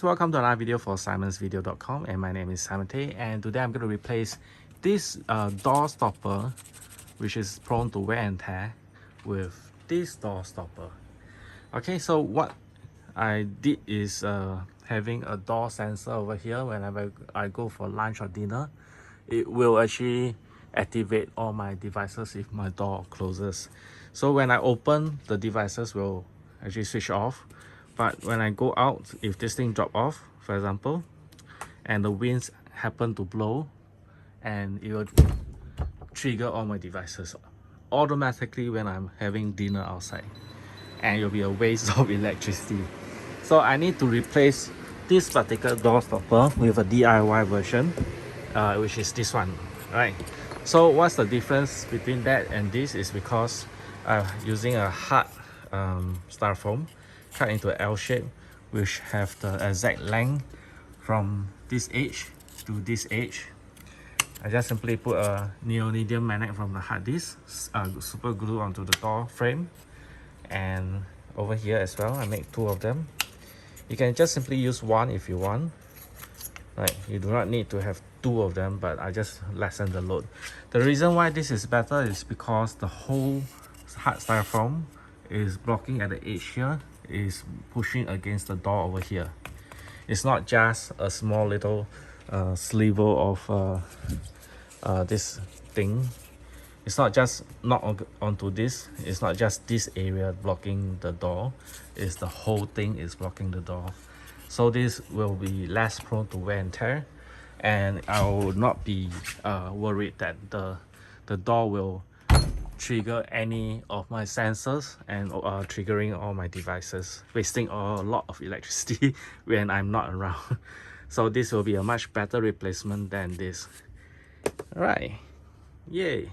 Welcome to another video for simonsvideo.com, and my name is Simon Tay, and today I'm going to replace this door stopper, which is prone to wear and tear, with this door stopper. Okay, so what I did is having a door sensor over here. Whenever I go for lunch or dinner, it will actually activate all my devices if my door closes. So when I open, the devices will actually switch off. But when I go out, if this thing drop off, for example, and the winds happen to blow, and it will trigger all my devices automatically when I'm having dinner outside, and it'll be a waste of electricity. So I need to replace this particular door stopper with a DIY version, which is this one, right? So what's the difference between that and this is because using a hard styrofoam cut into an L shape, which have the exact length from this edge to this edge. I just simply put a neodymium magnet from the hard disk, super glue onto the door frame, and over here as well I make two of them. You can just simply use one if you want, right? You do not need to have two of them, but I just lessen the load. The reason why this is better is because the whole hard styrofoam is blocking at the edge here, is pushing against the door over here. It's not just a small little sliver of this thing. It's not just onto this. It's not just this area blocking the door. It's the whole thing is blocking the door. So this will be less prone to wear and tear, and I will not be worried that the door will trigger any of my sensors and triggering all my devices, wasting a lot of electricity when I'm not around. So this will be a much better replacement than this. All right, yay.